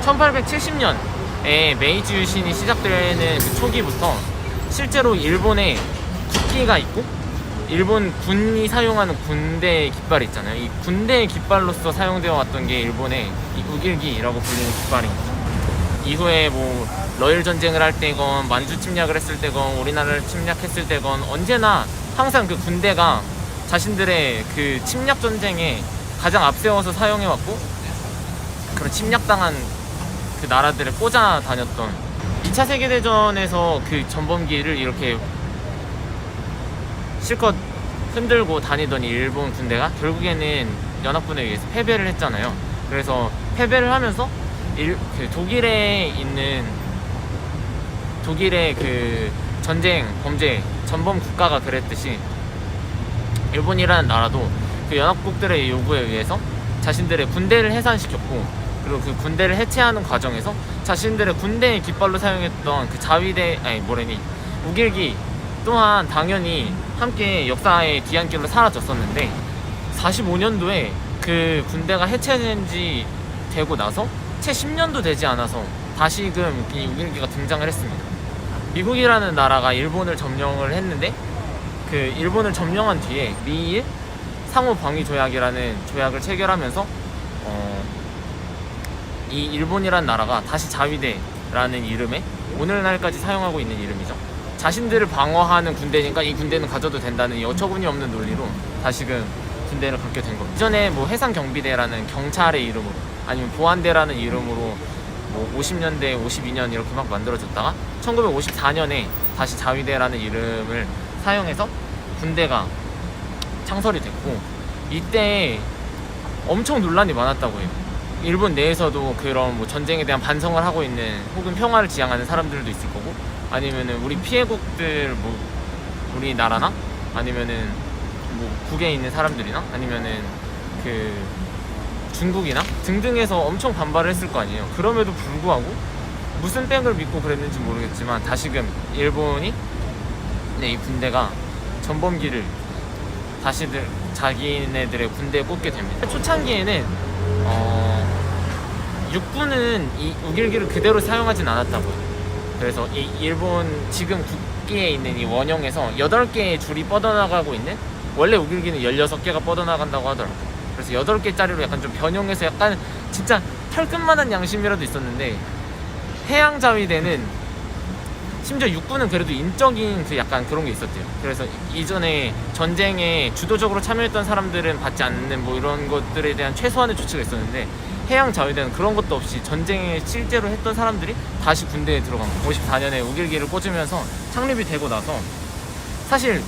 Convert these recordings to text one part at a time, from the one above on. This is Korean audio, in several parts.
1870년에 메이지 유신이 시작되는 그 초기부터 실제로 일본에 국기가 있고 일본 군이 사용하는 군대 깃발 있잖아요. 이 군대 깃발로서 사용되어 왔던 게 일본의 이 우길기라고 불리는 깃발입니다. 이후에 뭐 러일 전쟁을 할 때건 만주 침략을 했을 때건 우리나라를 침략했을 때건 언제나 항상 그 군대가 자신들의 그 침략 전쟁에 가장 앞세워서 사용해왔고 그런 침략당한 그 나라들을 꽂아 다녔던 2차 세계대전에서 그 전범기를 이렇게 실컷 흔들고 다니던 일본 군대가 결국에는 연합군에 의해서 패배를 했잖아요. 그래서 패배를 하면서 그 독일의 그 전쟁 범죄 전범 국가가 그랬듯이 일본이라는 나라도 그 연합국들의 요구에 의해서 자신들의 군대를 해산시켰고 그리고 그 군대를 해체하는 과정에서 자신들의 군대의 깃발로 사용했던 그 우길기 또한 당연히 함께 역사의 뒤안길로 사라졌었는데 45년도에 그 군대가 해체된 지 되고 나서 채 10년도 되지 않아서 다시금 이 우길기가 등장을 했습니다. 미국이라는 나라가 일본을 점령을 했는데 그 일본을 점령한 뒤에 미일 상호 방위 조약이라는 조약을 체결하면서 이 일본이란 나라가 다시 자위대라는 이름에 오늘날까지 사용하고 있는 이름이죠. 자신들을 방어하는 군대니까 이 군대는 가져도 된다는 이 어처구니 없는 논리로 다시금 군대를 갖게 된 겁니다. 이전에 뭐 해상경비대라는 경찰의 이름으로 아니면 보안대라는 이름으로 뭐 50년대, 52년 이렇게 막 만들어졌다가 1954년에 다시 자위대라는 이름을 사용해서 군대가 창설이 됐고 이때 엄청 논란이 많았다고 해요. 일본 내에서도 그런 뭐 전쟁에 대한 반성을 하고 있는 혹은 평화를 지향하는 사람들도 있을 거고 아니면은 우리 피해국들 뭐 우리나라나 아니면은 뭐 국에 있는 사람들이나 아니면은 그 중국이나 등등에서 엄청 반발을 했을 거 아니에요. 그럼에도 불구하고 무슨 땡을 믿고 그랬는지 모르겠지만 다시금 일본이 이 군대가 전범기를 다시들 자기네들의 군대에 꽂게 됩니다. 초창기에는 육군은 이 우길기를 그대로 사용하진 않았다고요. 그래서 이 일본 지금 국기에 있는 이 원형에서 8개의 줄이 뻗어나가고 있는 원래 우길기는 16개가 뻗어나간다고 하더라고요. 그래서 8개짜리로 약간 좀 변형해서 약간 진짜 털끝만한 양심이라도 있었는데 해양자위대는 심지어 육군은 그래도 인적인 그 약간 그런 게 있었대요. 그래서 이전에 전쟁에 주도적으로 참여했던 사람들은 받지 않는 뭐 이런 것들에 대한 최소한의 조치가 있었는데 해양자위대는 그런 것도 없이 전쟁에 실제로 했던 사람들이 다시 군대에 들어간 거예요. 54년에 우길기를 꽂으면서 창립이 되고 나서 사실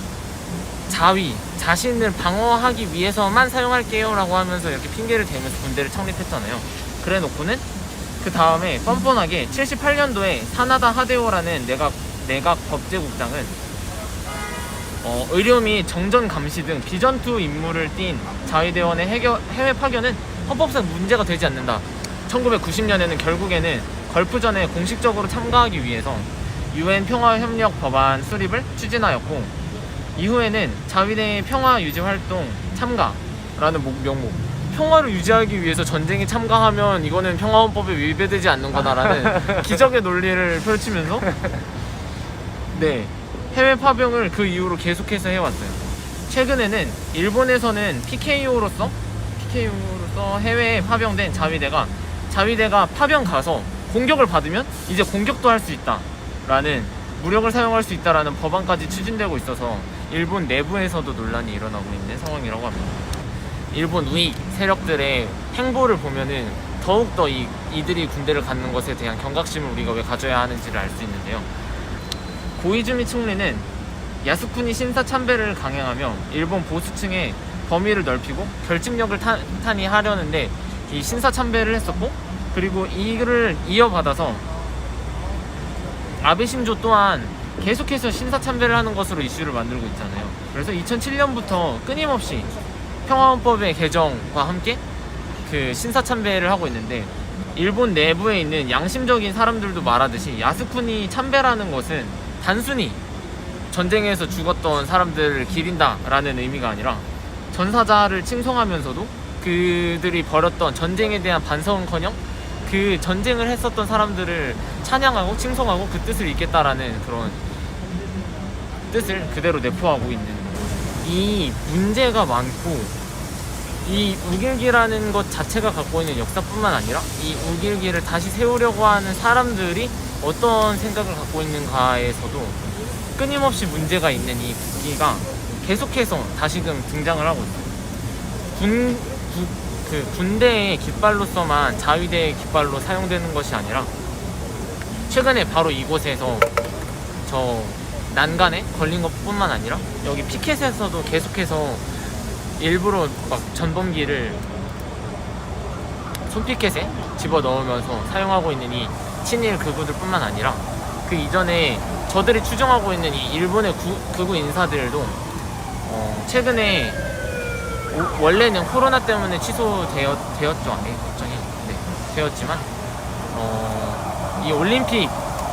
자신을 방어하기 위해서만 사용할게요 라고 하면서 이렇게 핑계를 대면서 군대를 창립했잖아요. 그래 놓고는 그 다음에 뻔뻔하게 78년도에 사나다 하데오라는 내각 법제국장은 의료 및 정전 감시 등 비전투 임무를 띈 자위대원의 해외 파견은 헌법상 문제가 되지 않는다. 1990년에는 결국에는 걸프전에 공식적으로 참가하기 위해서 UN 평화협력 법안 수립을 추진하였고 이후에는 자위대의 평화유지활동 참가라는 명목 평화를 유지하기 위해서 전쟁에 참가하면 이거는 평화헌법에 위배되지 않는 거다라는 기적의 논리를 펼치면서 네 해외 파병을 그 이후로 계속해서 해왔어요. 최근에는 일본에서는 PKO로서 해외에 파병된 자위대가 파병 가서 공격을 받으면 이제 공격도 할 수 있다라는 무력을 사용할 수 있다라는 법안까지 추진되고 있어서 일본 내부에서도 논란이 일어나고 있는 상황이라고 합니다. 일본 우익 세력들의 행보를 보면은 더욱더 이들이 군대를 갖는 것에 대한 경각심을 우리가 왜 가져야 하는지를 알 수 있는데요. 고이즈미 총리는 야스쿠니 신사 참배를 강행하며 일본 보수층의 범위를 넓히고 결집력을 탄탄히 하려는데 이 신사 참배를 했었고 그리고 이를 이어받아서 아베 신조 또한 계속해서 신사 참배를 하는 것으로 이슈를 만들고 있잖아요. 그래서 2007년부터 끊임없이 평화헌법의 개정과 함께 그 신사 참배를 하고 있는데 일본 내부에 있는 양심적인 사람들도 말하듯이 야스쿠니 참배라는 것은 단순히 전쟁에서 죽었던 사람들을 기린다라는 의미가 아니라 전사자를 칭송하면서도 그들이 벌였던 전쟁에 대한 반성은커녕 그 그 전쟁을 했었던 사람들을 찬양하고 칭송하고 그 뜻을 잇겠다라는 그런 뜻을 그대로 내포하고 있는, 이 문제가 많고 이 우길기라는 것 자체가 갖고 있는 역사뿐만 아니라 이 우길기를 다시 세우려고 하는 사람들이 어떤 생각을 갖고 있는가에서도 끊임없이 문제가 있는 이 국기가 계속해서 다시금 등장을 하고 있어요. 군대의 깃발로서만 자위대의 깃발로 사용되는 것이 아니라 최근에 바로 이곳에서 저 난간에 걸린 것뿐만 아니라 여기 피켓에서도 계속해서 일부러 막 전범기를 손피켓에 집어넣으면서 사용하고 있는 이 친일 극우들뿐만 아니라 그 이전에 저들이 추종하고 있는 이 일본의 극우 인사들도 최근에 원래는 코로나 때문에 되었죠. 걱정이 되었지만 이 올림픽,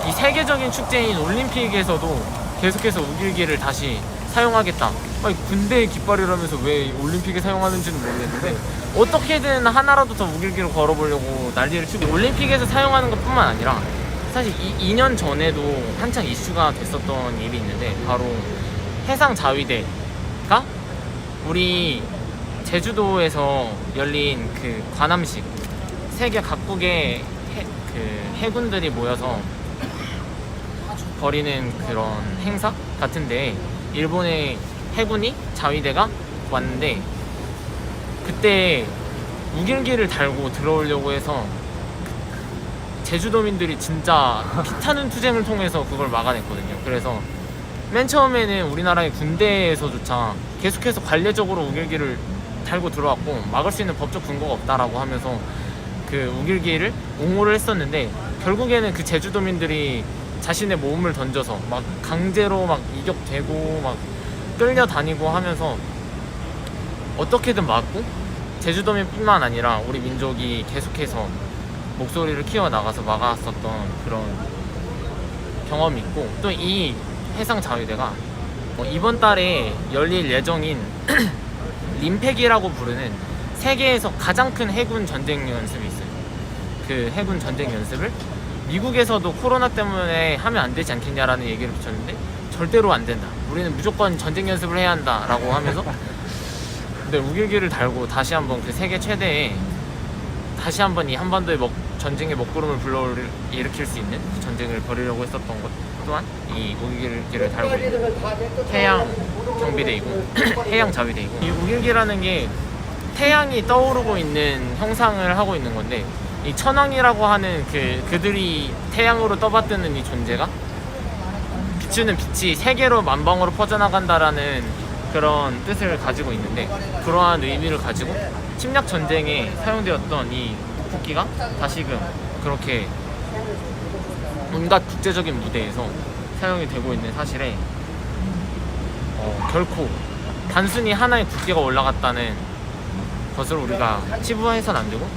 이 세계적인 축제인 올림픽에서도 계속해서 우길기를 다시 사용하겠다. 아니, 군대의 깃발이라면서 왜 올림픽에 사용하는지는 모르겠는데 어떻게든 하나라도 더 우길기를 걸어보려고 난리를 치고, 올림픽에서 사용하는 것뿐만 아니라 사실 2년 전에도 한창 이슈가 됐었던 일이 있는데, 바로 해상자위대가 우리 제주도에서 열린 그 관함식, 세계 각국의 해군들이 모여서 벌이는 그런 행사 같은데 일본의 해군이 자위대가 왔는데, 그때 우길기를 달고 들어오려고 해서 제주도민들이 진짜 피타는 투쟁을 통해서 그걸 막아냈거든요. 그래서 맨 처음에는 우리나라의 군대에서조차 계속해서 관례적으로 우길기를 달고 들어왔고 막을 수 있는 법적 근거가 없다라고 하면서 그 우길기를 옹호를 했었는데, 결국에는 그 제주도민들이 자신의 몸을 던져서 막 강제로 막 이격되고 막 끌려다니고 하면서 어떻게든 막고, 제주도민뿐만 아니라 우리 민족이 계속해서 목소리를 키워나가서 막았었던 그런 경험이 있고, 또 이 해상자위대가 이번 달에 열릴 예정인 림팩이라고 부르는 세계에서 가장 큰 해군 전쟁 연습이 있어요. 그 해군 전쟁 연습을 미국에서도 코로나 때문에 하면 안 되지 않겠냐라는 얘기를 붙였는데 절대로 안 된다, 우리는 무조건 전쟁 연습을 해야 한다 라고 하면서 근데 우길기를 달고 다시 한번 그 세계 최대의, 다시 한번 이 한반도의 전쟁의 먹구름을 불러일으킬 수 있는 전쟁을 벌이려고 했었던 것 또한 이 우길기를 달고 있는 해양 경비대이고 해양 자위대이고, 이 우길기라는 게 태양이 떠오르고 있는 형상을 하고 있는 건데, 이 천왕이라고 하는 그들이 태양으로 떠받드는 이 존재가 비추는 빛이 세계로 만방으로 퍼져나간다라는 그런 뜻을 가지고 있는데, 그러한 의미를 가지고 침략 전쟁에 사용되었던 이 국기가 다시금 그렇게 온갖 국제적인 무대에서 사용이 되고 있는 사실에 결코 단순히 하나의 국기가 올라갔다는 것을 우리가 치부해서는 안 되고,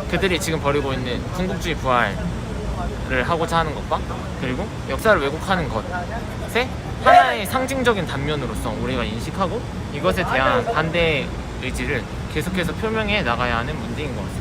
그들이 지금 벌이고 있는 군국주의 부활을 하고자 하는 것과 그리고 역사를 왜곡하는 것에 하나의 상징적인 단면으로서 우리가 인식하고 이것에 대한 반대 의지를 계속해서 표명해 나가야 하는 문제인 것 같습니다.